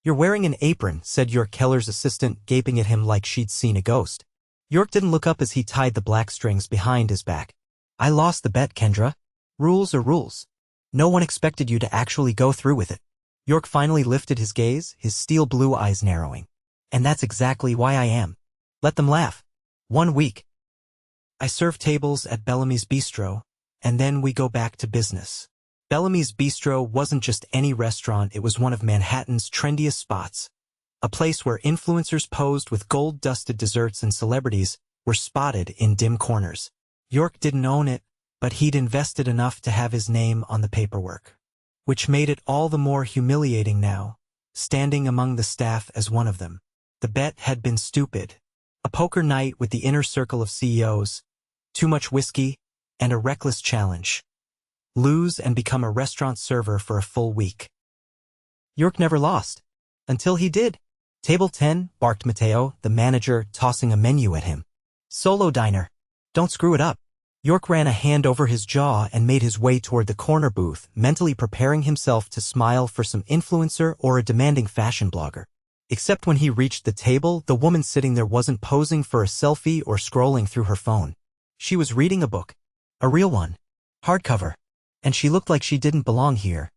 "You're wearing an apron," said York Keller's assistant, gaping at him like she'd seen a ghost. York didn't look up as he tied the black strings behind his back. "I lost the bet, Kendra. Rules are rules. No one expected you to actually go through with it." York finally lifted his gaze, his steel blue eyes narrowing. "And that's exactly why I am. Let them laugh. 1 week. I serve tables at Bellamy's Bistro, and then we go back to business." Bellamy's Bistro wasn't just any restaurant, it was one of Manhattan's trendiest spots. A place where influencers posed with gold-dusted desserts and celebrities were spotted in dim corners. York didn't own it, but he'd invested enough to have his name on the paperwork, which made it all the more humiliating now, standing among the staff as one of them. The bet had been stupid. A poker night with the inner circle of CEOs, too much whiskey, and a reckless challenge. Lose and become a restaurant server for a full week. York never lost. Until he did. "Table 10, barked Matteo, the manager, tossing a menu at him. "Solo diner. Don't screw it up." York ran a hand over his jaw and made his way toward the corner booth, mentally preparing himself to smile for some influencer or a demanding fashion blogger. Except when he reached the table, the woman sitting there wasn't posing for a selfie or scrolling through her phone. She was reading a book. A real one. Hardcover. And she looked like she didn't belong here.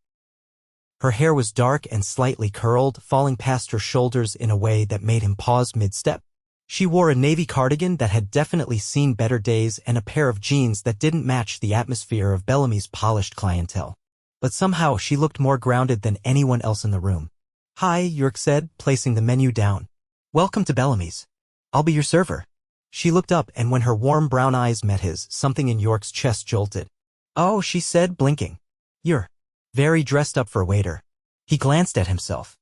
Her hair was dark and slightly curled, falling past her shoulders in a way that made him pause mid-step. She wore a navy cardigan that had definitely seen better days and a pair of jeans that didn't match the atmosphere of Bellamy's polished clientele. But somehow she looked more grounded than anyone else in the room. "Hi," York said, placing the menu down. "Welcome to Bellamy's. I'll be your server." She looked up, and when her warm brown eyes met his, something in York's chest jolted. "Oh," she said, blinking. "You're very dressed up for a waiter." He glanced at himself.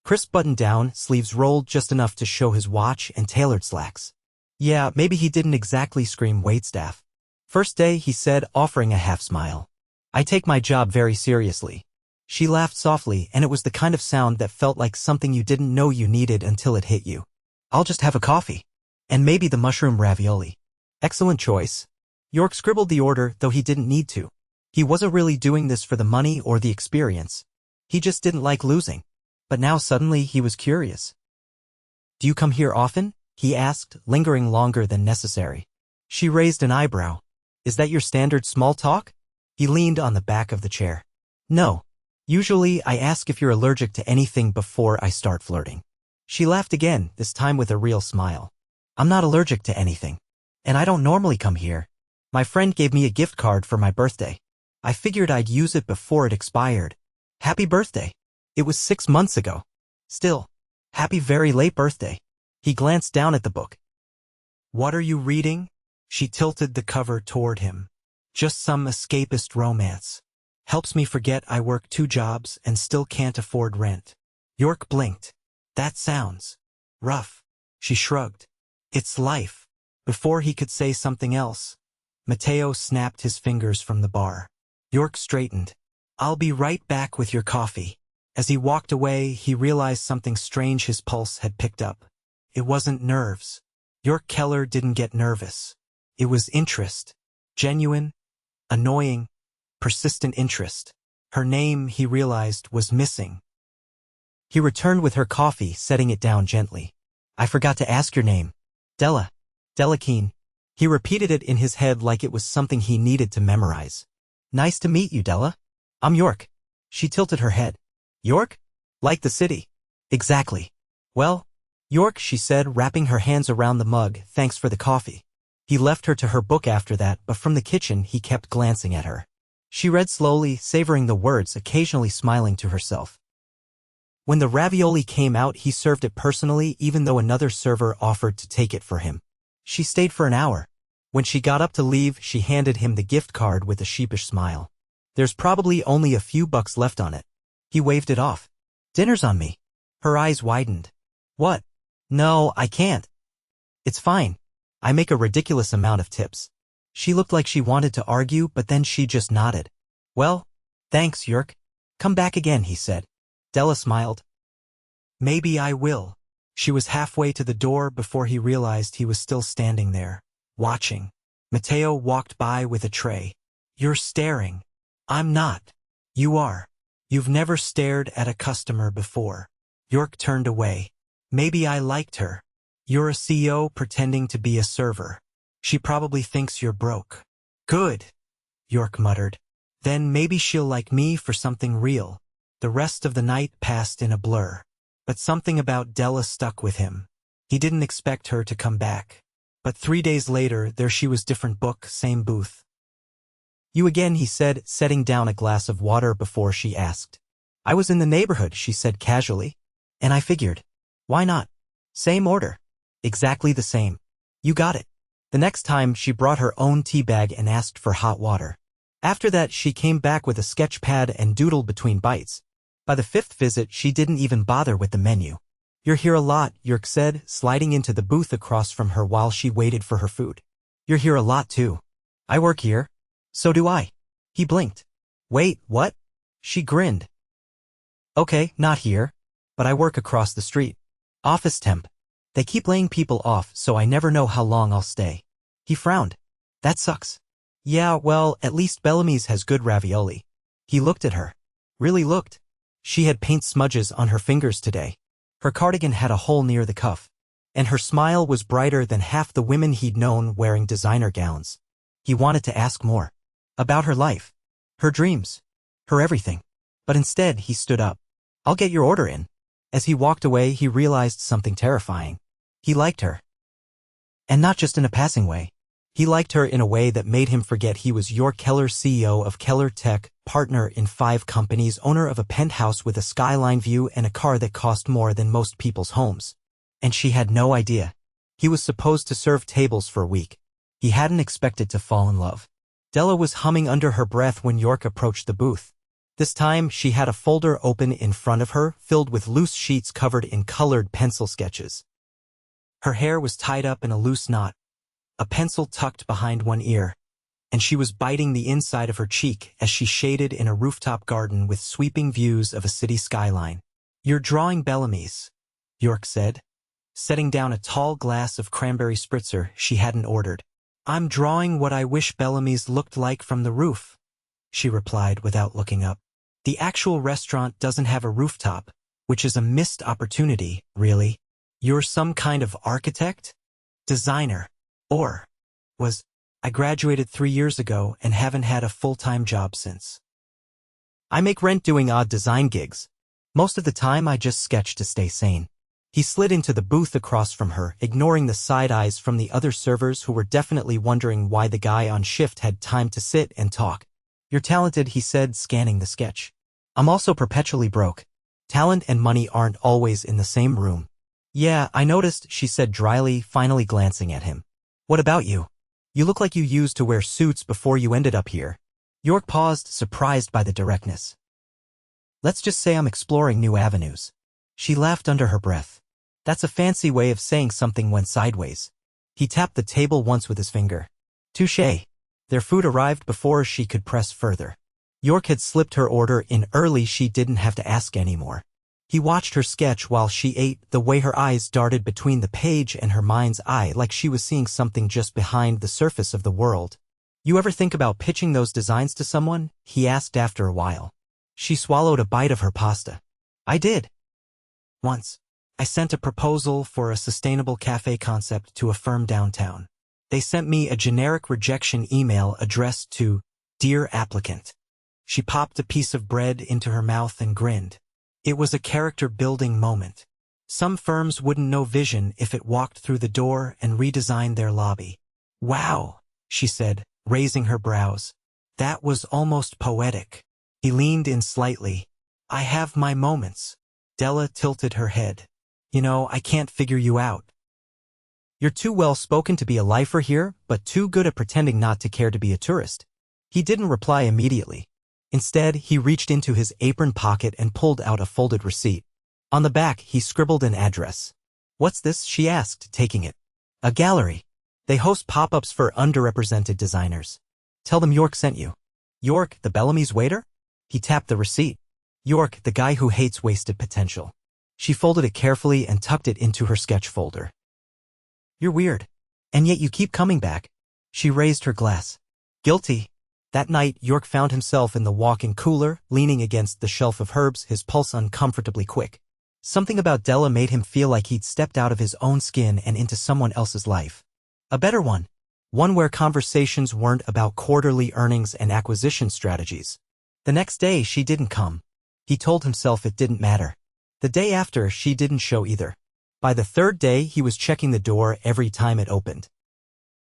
Crisp button-down, sleeves rolled just enough to show his watch, and tailored slacks. Yeah, maybe he didn't exactly scream waitstaff. "First day," he said, offering a half-smile. "I take my job very seriously." She laughed softly, and it was the kind of sound that felt like something you didn't know you needed until it hit you. "I'll just have a coffee. And maybe the mushroom ravioli." "Excellent choice." York scribbled the order, though he didn't need to. He wasn't really doing this for the money or the experience. He just didn't like losing. But now suddenly he was curious. "Do you come here often?" he asked, lingering longer than necessary. She raised an eyebrow. "Is that your standard small talk?" He leaned on the back of the chair. "No. Usually I ask if you're allergic to anything before I start flirting." She laughed again, this time with a real smile. "I'm not allergic to anything. And I don't normally come here. My friend gave me a gift card for my birthday. I figured I'd use it before it expired. Happy birthday. It was 6 months ago. Still, happy very late birthday." He glanced down at the book. "What are you reading?" She tilted the cover toward him. "Just some escapist romance. Helps me forget I work 2 jobs and still can't afford rent." York blinked. "That sounds rough." She shrugged. "It's life." Before he could say something else, Matteo snapped his fingers from the bar. York straightened. "I'll be right back with your coffee." As he walked away, he realized something strange his pulse had picked up. It wasn't nerves. York Keller didn't get nervous. It was interest. Genuine, annoying, persistent interest. Her name, he realized, was missing. He returned with her coffee, setting it down gently. "I forgot to ask your name." "Della. Della Keene." He repeated it in his head like it was something he needed to memorize. "Nice to meet you, Della. I'm York." She tilted her head. "York? Like the city?" "Exactly." "Well, York," she said, wrapping her hands around the mug, "thanks for the coffee." He left her to her book after that, but from the kitchen he kept glancing at her. She read slowly, savoring the words, occasionally smiling to herself. When the ravioli came out, he served it personally, even though another server offered to take it for him. She stayed for an hour. When she got up to leave, she handed him the gift card with a sheepish smile. "There's probably only a few bucks left on it." He waved it off. "Dinner's on me." Her eyes widened. "What?" "No, I can't." "It's fine. I make a ridiculous amount of tips." She looked like she wanted to argue, but then she just nodded. "Well, thanks, York. Come back again," he said. Della smiled. "Maybe I will." She was halfway to the door before he realized he was still standing there, watching. Matteo walked by with a tray. "You're staring." "I'm not." "You are. You've never stared at a customer before." York turned away. Maybe I liked her. You're a CEO pretending to be a server. She probably thinks you're broke. Good, York muttered. Then maybe she'll like me for something real. The rest of the night passed in a blur. But something about Della stuck with him. He didn't expect her to come back. But 3 days later, there she was, different book, same booth. You again, he said, setting down a glass of water before she asked. I was in the neighborhood, she said casually. And I figured, why not? Same order. Exactly the same. You got it. The next time, she brought her own tea bag and asked for hot water. After that, she came back with a sketch pad and doodled between bites. By the 5th visit, she didn't even bother with the menu. You're here a lot, York said, sliding into the booth across from her while she waited for her food. You're here a lot too. I work here. So do I. He blinked. Wait, what? She grinned. Okay, not here. But I work across the street. Office temp. They keep laying people off, so I never know how long I'll stay. He frowned. That sucks. Yeah, well, at least Bellamy's has good ravioli. He looked at her. Really looked. She had paint smudges on her fingers today. Her cardigan had a hole near the cuff. And her smile was brighter than half the women he'd known wearing designer gowns. He wanted to ask more. About her life. Her dreams. Her everything. But instead, he stood up. I'll get your order in. As he walked away, he realized something terrifying. He liked her. And not just in a passing way. He liked her in a way that made him forget he was your Keller, CEO of Keller Tech, partner in 5 companies, owner of a penthouse with a skyline view and a car that cost more than most people's homes. And she had no idea. He was supposed to serve tables for a week. He hadn't expected to fall in love. Della was humming under her breath when York approached the booth. This time, she had a folder open in front of her, filled with loose sheets covered in colored pencil sketches. Her hair was tied up in a loose knot, a pencil tucked behind one ear, and she was biting the inside of her cheek as she shaded in a rooftop garden with sweeping views of a city skyline. You're drawing Bellamy's, York said, setting down a tall glass of cranberry spritzer she hadn't ordered. I'm drawing what I wish Bellamy's looked like from the roof, she replied without looking up. The actual restaurant doesn't have a rooftop, which is a missed opportunity, really. You're some kind of architect? Designer? Or was, I graduated 3 years ago and haven't had a full-time job since. I make rent doing odd design gigs. Most of the time I just sketch to stay sane. He slid into the booth across from her, ignoring the side eyes from the other servers who were definitely wondering why the guy on shift had time to sit and talk. You're talented, he said, scanning the sketch. I'm also perpetually broke. Talent and money aren't always in the same room. Yeah, I noticed, she said dryly, finally glancing at him. What about you? You look like you used to wear suits before you ended up here. York paused, surprised by the directness. Let's just say I'm exploring new avenues. She laughed under her breath. That's a fancy way of saying something went sideways. He tapped the table once with his finger. Touché. Their food arrived before she could press further. York had slipped her order in early, she didn't have to ask anymore. He watched her sketch while she ate, the way her eyes darted between the page and her mind's eye like she was seeing something just behind the surface of the world. You ever think about pitching those designs to someone? He asked after a while. She swallowed a bite of her pasta. I did. Once. I sent a proposal for a sustainable cafe concept to a firm downtown. They sent me a generic rejection email addressed to Dear Applicant. She popped a piece of bread into her mouth and grinned. It was a character-building moment. Some firms wouldn't know vision if it walked through the door and redesigned their lobby. Wow, she said, raising her brows. That was almost poetic. He leaned in slightly. I have my moments. Della tilted her head. You know, I can't figure you out. You're too well-spoken to be a lifer here, but too good at pretending not to care to be a tourist. He didn't reply immediately. Instead, he reached into his apron pocket and pulled out a folded receipt. On the back, he scribbled an address. What's this? She asked, taking it. A gallery. They host pop-ups for underrepresented designers. Tell them York sent you. York, the Bellamy's waiter? He tapped the receipt. York, the guy who hates wasted potential. She folded it carefully and tucked it into her sketch folder. You're weird. And yet you keep coming back. She raised her glass. Guilty. That night, York found himself in the walk-in cooler, leaning against the shelf of herbs, his pulse uncomfortably quick. Something about Della made him feel like he'd stepped out of his own skin and into someone else's life. A better one. One where conversations weren't about quarterly earnings and acquisition strategies. The next day, she didn't come. He told himself it didn't matter. The day after, she didn't show either. By the third day, he was checking the door every time it opened.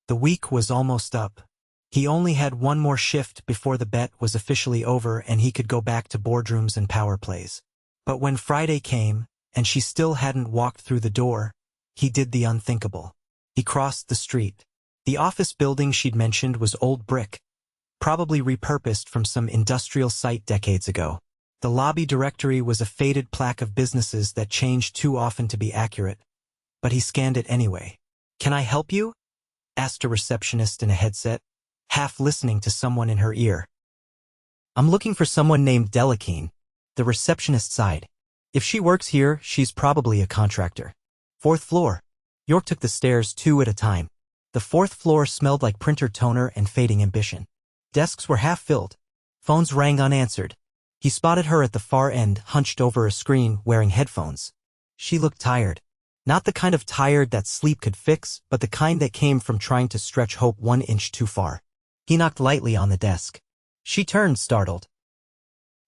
The week was almost up. He only had one more shift before the bet was officially over and he could go back to boardrooms and power plays. But when Friday came, and she still hadn't walked through the door, he did the unthinkable. He crossed the street. The office building she'd mentioned was old brick, probably repurposed from some industrial site decades ago. The lobby directory was a faded plaque of businesses that changed too often to be accurate, but he scanned it anyway. "Can I help you?" asked a receptionist in a headset, half listening to someone in her ear. "I'm looking for someone named Della." The receptionist sighed. "If she works here, she's probably a contractor." "Fourth floor." York took the stairs 2 at a time. The 4th floor smelled like printer toner and fading ambition. Desks were half filled. Phones rang unanswered. He spotted her at the far end, hunched over a screen, wearing headphones. She looked tired. Not the kind of tired that sleep could fix, but the kind that came from trying to stretch hope 1 inch too far. He knocked lightly on the desk. She turned, startled.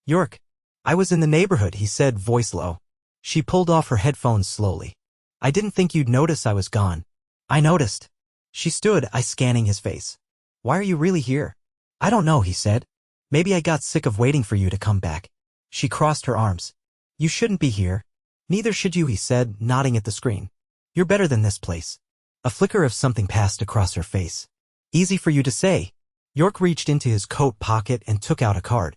"York, I was in the neighborhood," he said, voice low. She pulled off her headphones slowly. "I didn't think you'd notice I was gone." "I noticed." She stood, eyes scanning his face. "Why are you really here?" "I don't know," he said. "Maybe I got sick of waiting for you to come back." She crossed her arms. "You shouldn't be here." "Neither should you," he said, nodding at the screen. "You're better than this place." A flicker of something passed across her face. "Easy for you to say." York reached into his coat pocket and took out a card.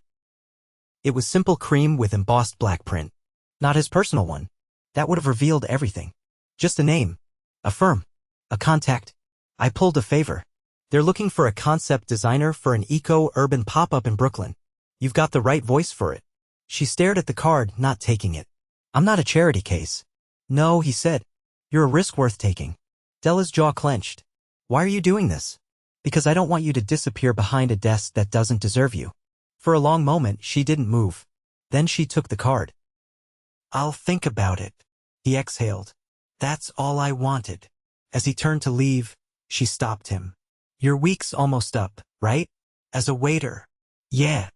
It was simple cream with embossed black print. Not his personal one. That would have revealed everything. Just a name. A firm. A contact. "I pulled a favor. They're looking for a concept designer for an eco-urban pop-up in Brooklyn. You've got the right voice for it." She stared at the card, not taking it. "I'm not a charity case." "No," he said. "You're a risk worth taking." Della's jaw clenched. "Why are you doing this?" "Because I don't want you to disappear behind a desk that doesn't deserve you." For a long moment, she didn't move. Then she took the card. "I'll think about it," he exhaled. "That's all I wanted." As he turned to leave, she stopped him. "Your week's almost up, right? As a waiter." "Yeah."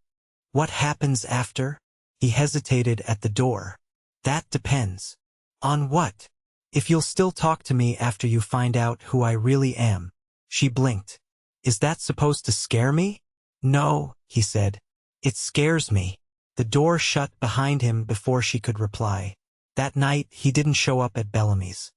"What happens after?" He hesitated at the door. "That depends." "On what?" "If you'll still talk to me after you find out who I really am." She blinked. "Is that supposed to scare me?" "No," he said. "It scares me." The door shut behind him before she could reply. That night, he didn't show up at Bellamy's.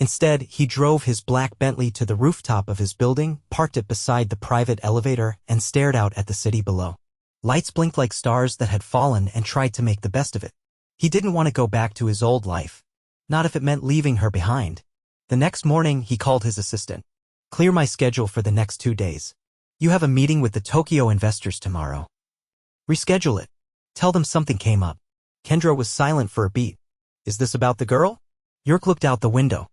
Instead, he drove his black Bentley to the rooftop of his building, parked it beside the private elevator, and stared out at the city below. Lights blinked like stars that had fallen and tried to make the best of it. He didn't want to go back to his old life. Not if it meant leaving her behind. The next morning, he called his assistant. "Clear my schedule for the next 2 days. You have a meeting with the Tokyo investors tomorrow. Reschedule it. Tell them something came up." Kendra was silent for a beat. "Is this about the girl?" York looked out the window.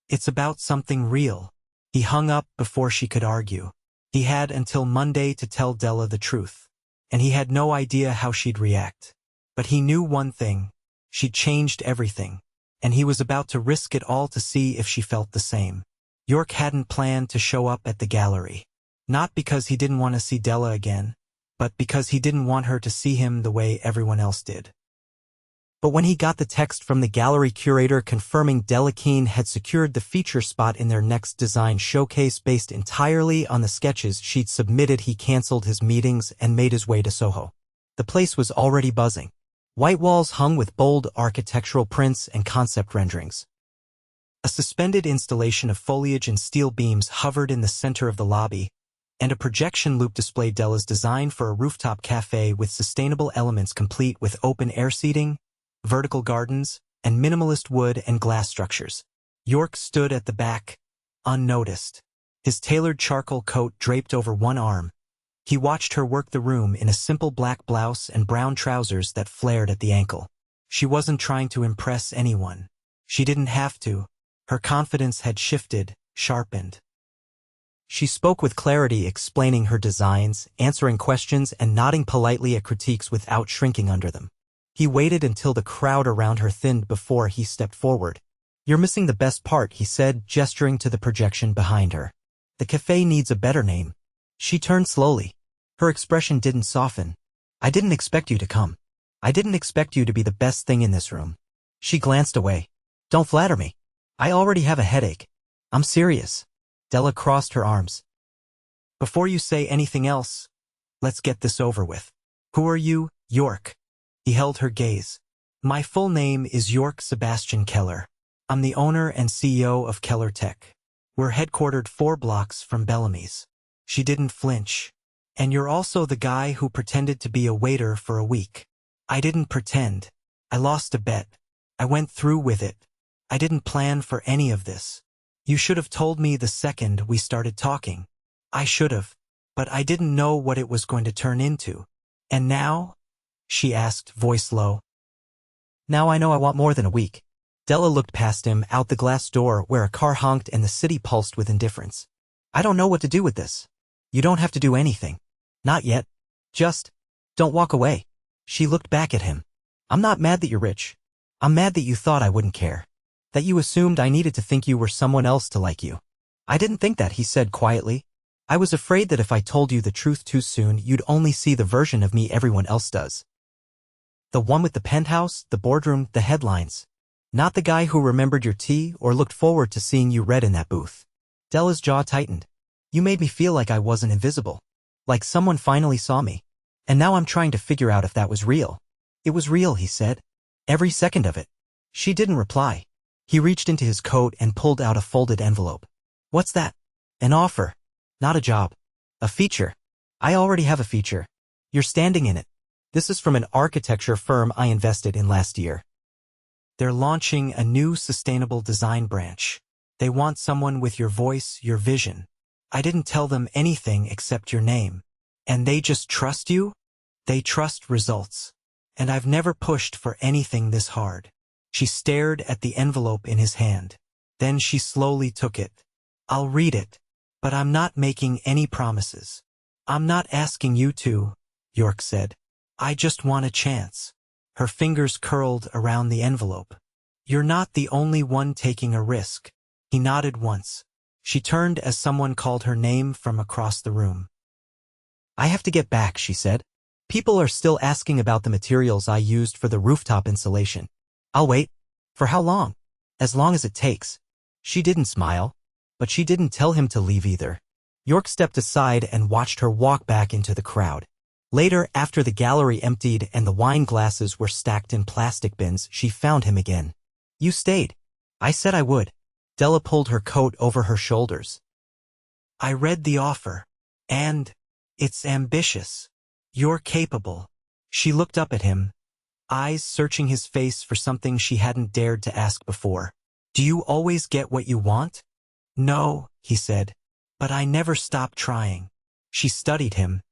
"It's about something real." He hung up before she could argue. He had until Monday to tell Della the truth, and he had no idea how she'd react. But he knew one thing. She'd changed everything, and he was about to risk it all to see if she felt the same. York hadn't planned to show up at the gallery. Not because he didn't want to see Della again, but because he didn't want her to see him the way everyone else did. But when he got the text from the gallery curator confirming Della had secured the feature spot in their next design showcase based entirely on the sketches she'd submitted, he canceled his meetings and made his way to Soho. The place was already buzzing. White walls hung with bold architectural prints and concept renderings. A suspended installation of foliage and steel beams hovered in the center of the lobby, and a projection loop displayed Della's design for a rooftop cafe with sustainable elements complete with open-air seating, vertical gardens, and minimalist wood and glass structures. York stood at the back, unnoticed. His tailored charcoal coat draped over one arm. He watched her work the room in a simple black blouse and brown trousers that flared at the ankle. She wasn't trying to impress anyone. She didn't have to. Her confidence had shifted, sharpened. She spoke with clarity, explaining her designs, answering questions, and nodding politely at critiques without shrinking under them. He waited until the crowd around her thinned before he stepped forward. "You're missing the best part," he said, gesturing to the projection behind her. "The cafe needs a better name." She turned slowly. Her expression didn't soften. "I didn't expect you to come. I didn't expect you to be the best thing in this room." She glanced away. "Don't flatter me. I already have a headache. I'm serious." Della crossed her arms. "Before you say anything else, let's get this over with. Who are you, York?" He held her gaze. "My full name is York Sebastian Keller. I'm the owner and CEO of Keller Tech. We're headquartered 4 blocks from Bellamy's." She didn't flinch. "And you're also the guy who pretended to be a waiter for a week." "I didn't pretend. I lost a bet. I went through with it. I didn't plan for any of this. You should have told me the second we started talking." "I should have, but I didn't know what it was going to turn into." "And now?" she asked, voice low. "Now I know I want more than a week." Della looked past him, out the glass door where a car honked and the city pulsed with indifference. "I don't know what to do with this." "You don't have to do anything. Not yet. Just don't walk away." She looked back at him. "I'm not mad that you're rich. I'm mad that you thought I wouldn't care. That you assumed I needed to think you were someone else to like you." "I didn't think that," he said quietly. "I was afraid that if I told you the truth too soon, you'd only see the version of me everyone else does. The one with the penthouse, the boardroom, the headlines. Not the guy who remembered your tea or looked forward to seeing you read in that booth." Della's jaw tightened. "You made me feel like I wasn't invisible. Like someone finally saw me. And now I'm trying to figure out if that was real." "It was real," he said. "Every second of it." She didn't reply. He reached into his coat and pulled out a folded envelope. "What's that?" "An offer. Not a job. A feature." "I already have a feature. You're standing in it. This is from an architecture firm I invested in last year. They're launching a new sustainable design branch. They want someone with your voice, your vision. I didn't tell them anything except your name. And they just trust you? They trust results. And I've never pushed for anything this hard." She stared at the envelope in his hand. Then she slowly took it. "I'll read it, but I'm not making any promises." "I'm not asking you to," York said. "I just want a chance." Her fingers curled around the envelope. "You're not the only one taking a risk." He nodded once. She turned as someone called her name from across the room. "I have to get back," she said. "People are still asking about the materials I used for the rooftop insulation." "I'll wait." "For how long?" "As long as it takes." She didn't smile, but she didn't tell him to leave either. York stepped aside and watched her walk back into the crowd. Later, after the gallery emptied and the wine glasses were stacked in plastic bins, she found him again. "You stayed." "I said I would." Della pulled her coat over her shoulders. "I read the offer. And it's ambitious. You're capable." She looked up at him, eyes searching his face for something she hadn't dared to ask before. "Do you always get what you want?" "No," he said, "but I never stop trying." She studied him,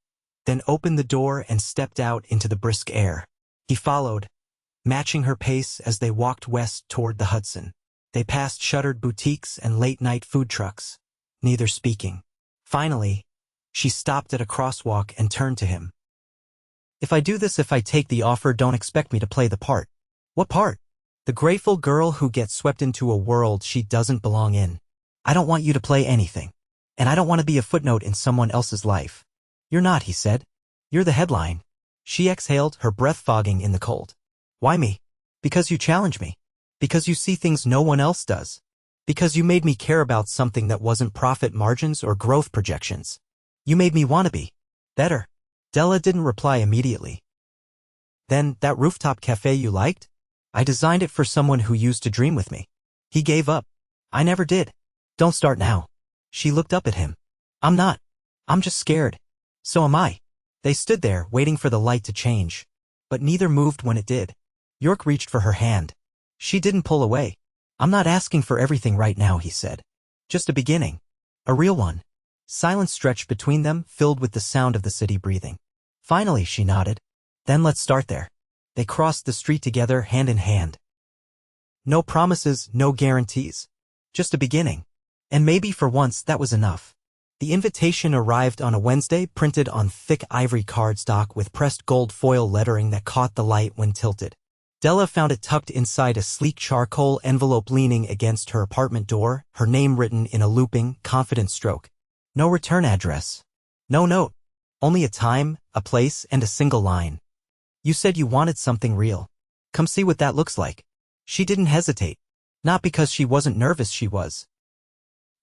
then opened the door and stepped out into the brisk air. He followed, matching her pace as they walked west toward the Hudson. They passed shuttered boutiques and late-night food trucks, neither speaking. Finally, she stopped at a crosswalk and turned to him. If I take the offer, don't expect me to play the part." "What part?" "The grateful girl who gets swept into a world she doesn't belong in." "I don't want you to play anything. And I don't want to be a footnote in someone else's life." "You're not," he said. "You're the headline." She exhaled, her breath fogging in the cold. "Why me?" "Because you challenge me. Because you see things no one else does. Because you made me care about something that wasn't profit margins or growth projections. You made me want to be better." Della didn't reply immediately. "Then, that rooftop cafe you liked? I designed it for someone who used to dream with me." He gave up. "I never did." "Don't start now." She looked up at him. "I'm not. I'm just scared." "So am I." They stood there, waiting for the light to change. But neither moved when it did. York reached for her hand. She didn't pull away. "I'm not asking for everything right now," he said. "Just a beginning. A real one." Silence stretched between them, filled with the sound of the city breathing. "Finally," she nodded. "Then let's start there." They crossed the street together, hand in hand. No promises, no guarantees. Just a beginning. And maybe for once that was enough. The invitation arrived on a Wednesday, printed on thick ivory cardstock with pressed gold foil lettering that caught the light when tilted. Della found it tucked inside a sleek charcoal envelope leaning against her apartment door, her name written in a looping, confident stroke. No return address. No note. Only a time, a place, and a single line. You said you wanted something real. Come see what that looks like. She didn't hesitate. Not because she wasn't nervous, she was.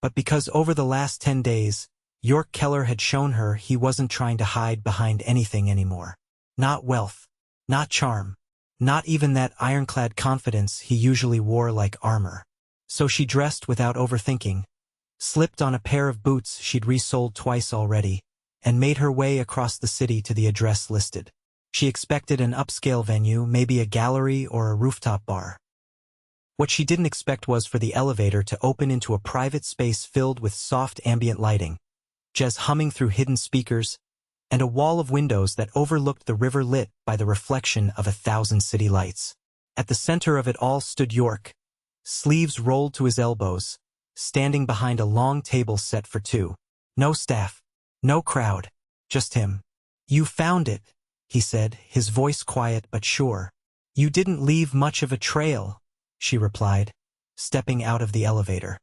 But because over the last 10 days, York Keller had shown her he wasn't trying to hide behind anything anymore. Not wealth. Not charm. Not even that ironclad confidence he usually wore like armor. So she dressed without overthinking, slipped on a pair of boots she'd resoled twice already, and made her way across the city to the address listed. She expected an upscale venue, maybe a gallery or a rooftop bar. What she didn't expect was for the elevator to open into a private space filled with soft ambient lighting, jazz humming through hidden speakers, and a wall of windows that overlooked the river lit by the reflection of 1,000 city lights. At the center of it all stood York, sleeves rolled to his elbows, standing behind a long table set for two. No staff, no crowd, just him. You found it, he said, his voice quiet but sure. You didn't leave much of a trail, she replied, stepping out of the elevator.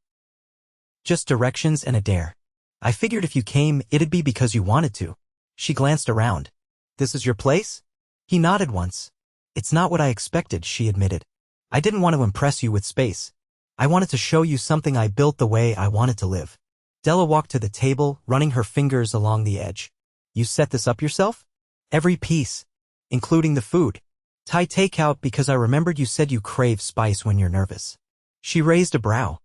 Just directions and a dare. I figured if you came, it'd be because you wanted to. She glanced around. This is your place? He nodded once. It's not what I expected, she admitted. I didn't want to impress you with space. I wanted to show you something I built the way I wanted to live. Della walked to the table, running her fingers along the edge. You set this up yourself? Every piece, including the food. Thai takeout because I remembered you said you crave spice when you're nervous. She raised a brow.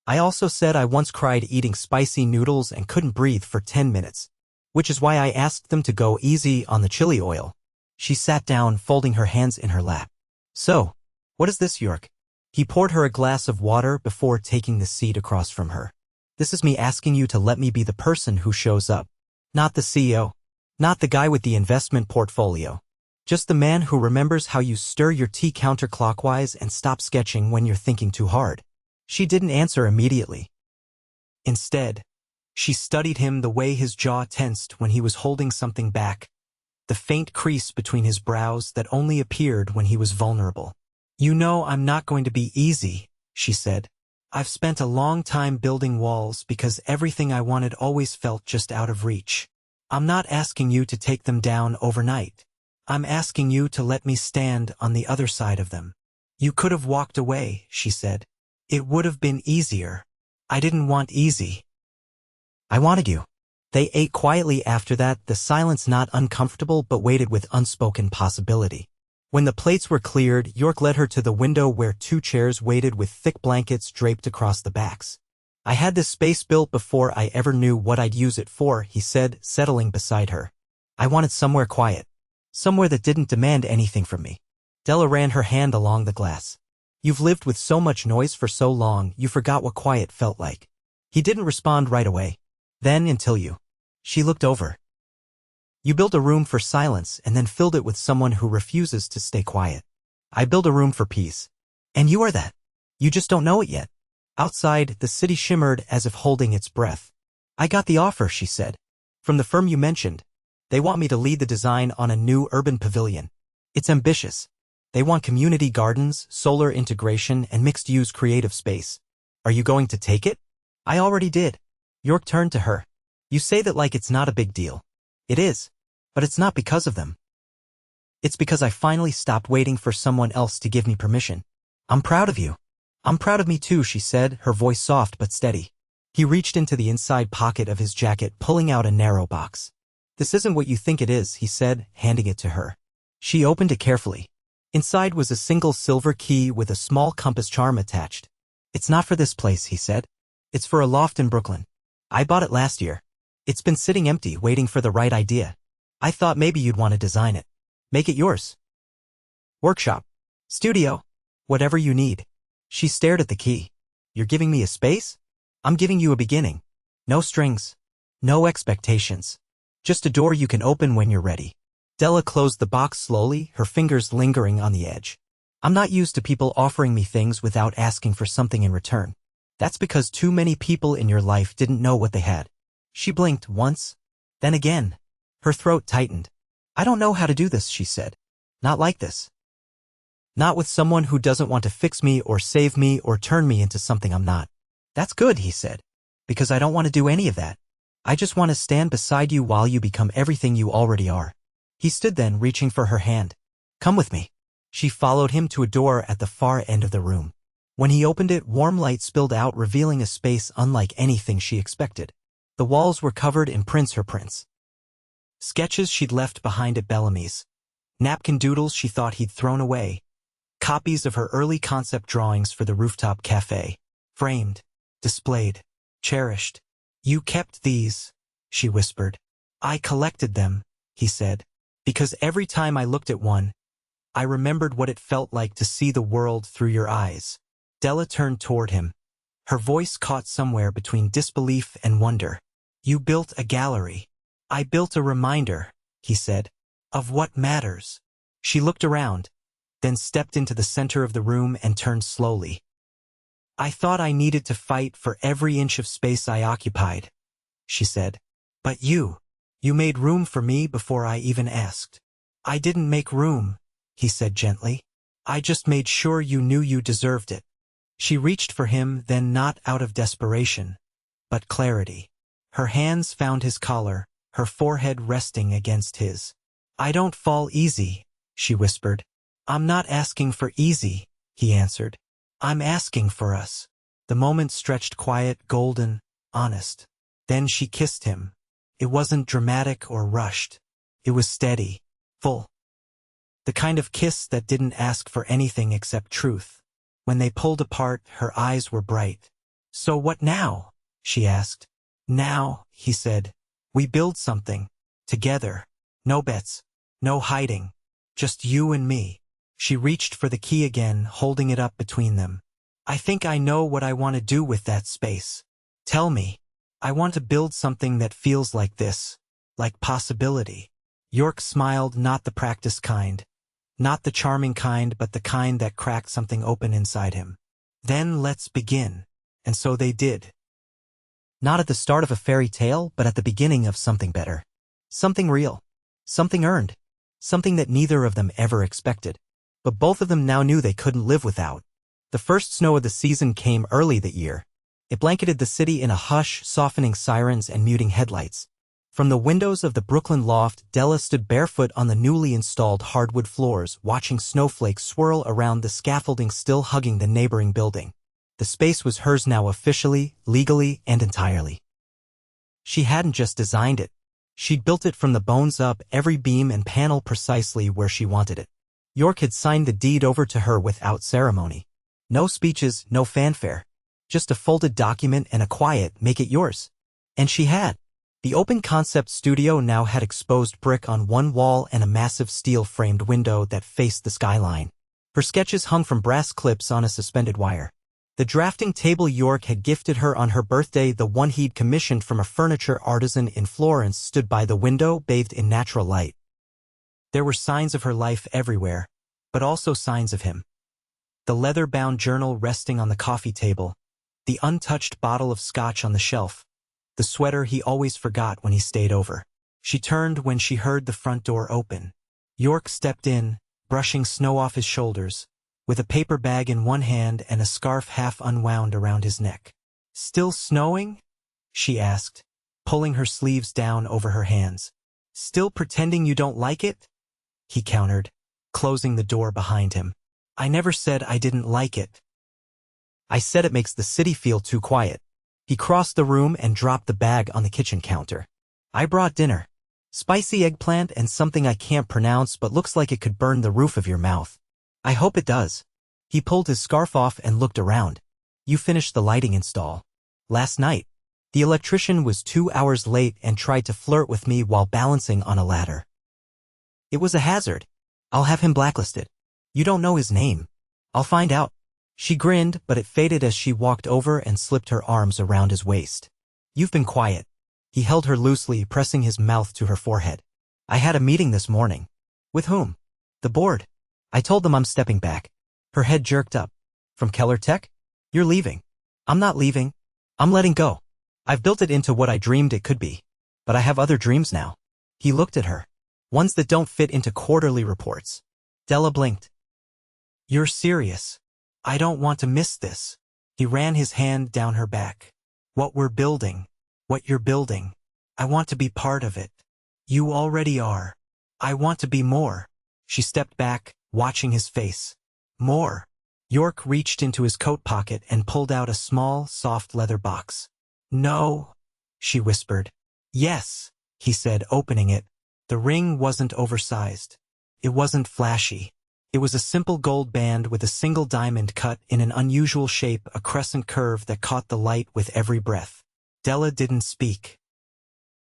I also said I once cried eating spicy noodles and couldn't breathe for 10 minutes, which is why I asked them to go easy on the chili oil. She sat down, folding her hands in her lap. So, what is this, York? He poured her a glass of water before taking the seat across from her. This is me asking you to let me be the person who shows up. Not the CEO. Not the guy with the investment portfolio. Just the man who remembers how you stir your tea counterclockwise and stop sketching when you're thinking too hard. She didn't answer immediately. Instead, she studied him, the way his jaw tensed when he was holding something back, the faint crease between his brows that only appeared when he was vulnerable. You know I'm not going to be easy, she said. I've spent a long time building walls because everything I wanted always felt just out of reach. I'm not asking you to take them down overnight. I'm asking you to let me stand on the other side of them. You could have walked away, she said. It would have been easier. I didn't want easy. I wanted you. They ate quietly after that, the silence not uncomfortable but weighted with unspoken possibility. When the plates were cleared, York led her to the window where two chairs waited with thick blankets draped across the backs. I had this space built before I ever knew what I'd use it for, he said, settling beside her. I wanted somewhere quiet. Somewhere that didn't demand anything from me. Della ran her hand along the glass. You've lived with so much noise for so long, you forgot what quiet felt like. He didn't respond right away. Then until you. She looked over. You built a room for silence and then filled it with someone who refuses to stay quiet. I built a room for peace. And you are that. You just don't know it yet. Outside, the city shimmered as if holding its breath. I got the offer, she said. From the firm you mentioned. They want me to lead the design on a new urban pavilion. It's ambitious. They want community gardens, solar integration, and mixed-use creative space. Are you going to take it? I already did. York turned to her. You say that like it's not a big deal. It is. But it's not because of them. It's because I finally stopped waiting for someone else to give me permission. I'm proud of you. I'm proud of me too, she said, her voice soft but steady. He reached into the inside pocket of his jacket, pulling out a narrow box. This isn't what you think it is, he said, handing it to her. She opened it carefully. Inside was a single silver key with a small compass charm attached. It's not for this place, he said. It's for a loft in Brooklyn. I bought it last year. It's been sitting empty, waiting for the right idea. I thought maybe you'd want to design it. Make it yours. Workshop. Studio. Whatever you need. She stared at the key. You're giving me a space? I'm giving you a beginning. No strings. No expectations. Just a door you can open when you're ready. Della closed the box slowly, her fingers lingering on the edge. I'm not used to people offering me things without asking for something in return. That's because too many people in your life didn't know what they had. She blinked once, then again. Her throat tightened. I don't know how to do this, she said. Not like this. Not with someone who doesn't want to fix me or save me or turn me into something I'm not. That's good, he said. Because I don't want to do any of that. I just want to stand beside you while you become everything you already are. He stood then, reaching for her hand. Come with me. She followed him to a door at the far end of the room. When he opened it, warm light spilled out, revealing a space unlike anything she expected. The walls were covered in her prints. Sketches she'd left behind at Bellamy's. Napkin doodles she thought he'd thrown away. Copies of her early concept drawings for the rooftop cafe. Framed, displayed, cherished. You kept these, she whispered. I collected them, he said, because every time I looked at one, I remembered what it felt like to see the world through your eyes. Della turned toward him. Her voice caught somewhere between disbelief and wonder. You built a gallery. I built a reminder, he said, of what matters. She looked around, then stepped into the center of the room and turned slowly. I thought I needed to fight for every inch of space I occupied, she said. But you made room for me before I even asked. I didn't make room, he said gently. I just made sure you knew you deserved it. She reached for him, then not out of desperation, but clarity. Her hands found his collar, her forehead resting against his. I don't fall easy, she whispered. I'm not asking for easy, he answered. I'm asking for us. The moment stretched quiet, golden, honest. Then she kissed him. It wasn't dramatic or rushed. It was steady, full. The kind of kiss that didn't ask for anything except truth. When they pulled apart, her eyes were bright. So what now? She asked. Now, he said, we build something. Together. No bets. No hiding. Just you and me. She reached for the key again, holding it up between them. I think I know what I want to do with that space. Tell me. I want to build something that feels like this. Like possibility. York smiled, not the practiced kind. Not the charming kind, but the kind that cracked something open inside him. Then let's begin. And so they did. Not at the start of a fairy tale, but at the beginning of something better. Something real. Something earned. Something that neither of them ever expected. But both of them now knew they couldn't live without. The first snow of the season came early that year. It blanketed the city in a hush, softening sirens and muting headlights. From the windows of the Brooklyn loft, Della stood barefoot on the newly installed hardwood floors, watching snowflakes swirl around the scaffolding still hugging the neighboring building. The space was hers now officially, legally, and entirely. She hadn't just designed it. She'd built it from the bones up, every beam and panel precisely where she wanted it. York had signed the deed over to her without ceremony. No speeches, no fanfare. Just a folded document and a quiet, make it yours. And she had. The open concept studio now had exposed brick on one wall and a massive steel-framed window that faced the skyline. Her sketches hung from brass clips on a suspended wire. The drafting table York had gifted her on her birthday, the one he'd commissioned from a furniture artisan in Florence, stood by the window, bathed in natural light. There were signs of her life everywhere, but also signs of him. The leather-bound journal resting on the coffee table, the untouched bottle of scotch on the shelf, the sweater he always forgot when he stayed over. She turned when she heard the front door open. York stepped in, brushing snow off his shoulders, with a paper bag in one hand and a scarf half unwound around his neck. Still snowing? She asked, pulling her sleeves down over her hands. Still pretending you don't like it? He countered, closing the door behind him. I never said I didn't like it. I said it makes the city feel too quiet. He crossed the room and dropped the bag on the kitchen counter. I brought dinner. Spicy eggplant and something I can't pronounce but looks like it could burn the roof of your mouth. I hope it does. He pulled his scarf off and looked around. You finished the lighting install. Last night. The electrician was 2 hours late and tried to flirt with me while balancing on a ladder. It was a hazard. I'll have him blacklisted. You don't know his name. I'll find out. She grinned, but it faded as she walked over and slipped her arms around his waist. You've been quiet. He held her loosely, pressing his mouth to her forehead. I had a meeting this morning. With whom? The board. I told them I'm stepping back. Her head jerked up. From Keller Tech? You're leaving. I'm not leaving. I'm letting go. I've built it into what I dreamed it could be. But I have other dreams now. He looked at her. Ones that don't fit into quarterly reports. Della blinked. You're serious. I don't want to miss this. He ran his hand down her back. What we're building. What you're building. I want to be part of it. You already are. I want to be more. She stepped back, watching his face. More. York reached into his coat pocket and pulled out a small, soft leather box. No, she whispered. Yes, he said, opening it. The ring wasn't oversized. It wasn't flashy. It was a simple gold band with a single diamond cut in an unusual shape, a crescent curve that caught the light with every breath. Della didn't speak.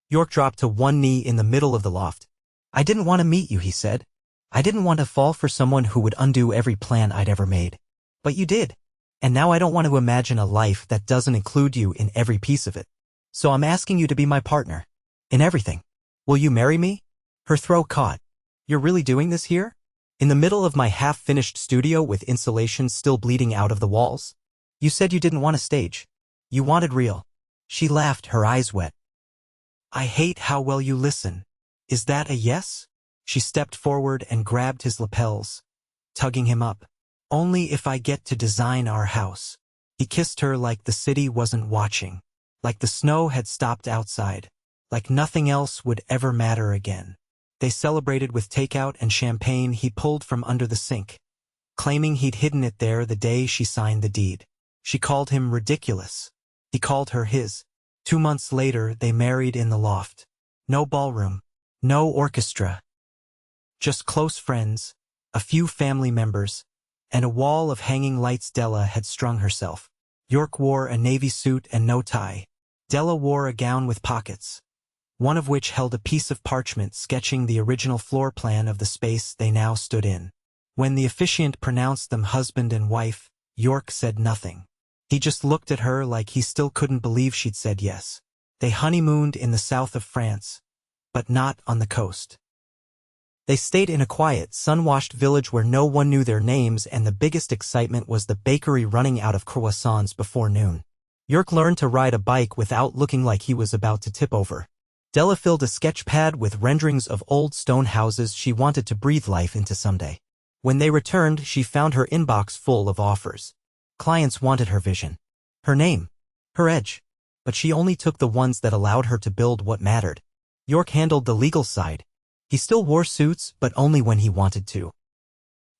York dropped to one knee in the middle of the loft. I didn't want to meet you, he said. I didn't want to fall for someone who would undo every plan I'd ever made. But you did. And now I don't want to imagine a life that doesn't include you in every piece of it. So I'm asking you to be my partner. In everything. Will you marry me? Her throat caught. You're really doing this here? In the middle of my half-finished studio with insulation still bleeding out of the walls? You said you didn't want a stage. You wanted real. She laughed, her eyes wet. I hate how well you listen. Is that a yes? She stepped forward and grabbed his lapels, tugging him up. Only if I get to design our house. He kissed her like the city wasn't watching, like the snow had stopped outside, like nothing else would ever matter again. They celebrated with takeout and champagne he pulled from under the sink, claiming he'd hidden it there the day she signed the deed. She called him ridiculous. He called her his. 2 months later, they married in the loft. No ballroom, no orchestra. Just close friends, a few family members, and a wall of hanging lights. Della had strung herself. York wore a navy suit and no tie. Della wore a gown with pockets, one of which held a piece of parchment sketching the original floor plan of the space they now stood in. When the officiant pronounced them husband and wife, York said nothing. He just looked at her like he still couldn't believe she'd said yes. They honeymooned in the south of France, but not on the coast. They stayed in a quiet, sun-washed village where no one knew their names, and the biggest excitement was the bakery running out of croissants before noon. York learned to ride a bike without looking like he was about to tip over. Della filled a sketch pad with renderings of old stone houses she wanted to breathe life into someday. When they returned, she found her inbox full of offers. Clients wanted her vision, her name, her edge, but she only took the ones that allowed her to build what mattered. York handled the legal side. He still wore suits, but only when he wanted to.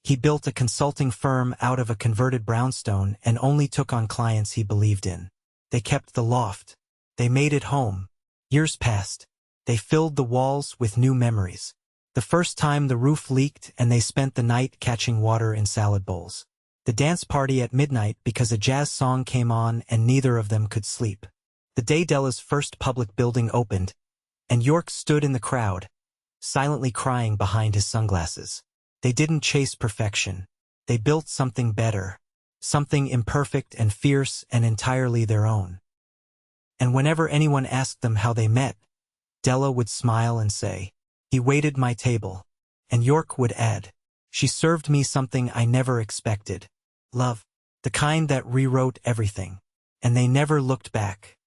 He built a consulting firm out of a converted brownstone and only took on clients he believed in. They kept the loft. They made it home. Years passed. They filled the walls with new memories. The first time the roof leaked and they spent the night catching water in salad bowls. The dance party at midnight because a jazz song came on and neither of them could sleep. The day Della's first public building opened, and York stood in the crowd, silently crying behind his sunglasses. They didn't chase perfection. They built something better, something imperfect and fierce and entirely their own. And whenever anyone asked them how they met, Della would smile and say, "He waited my table." And York would add, "She served me something I never expected. Love, the kind that rewrote everything." And they never looked back.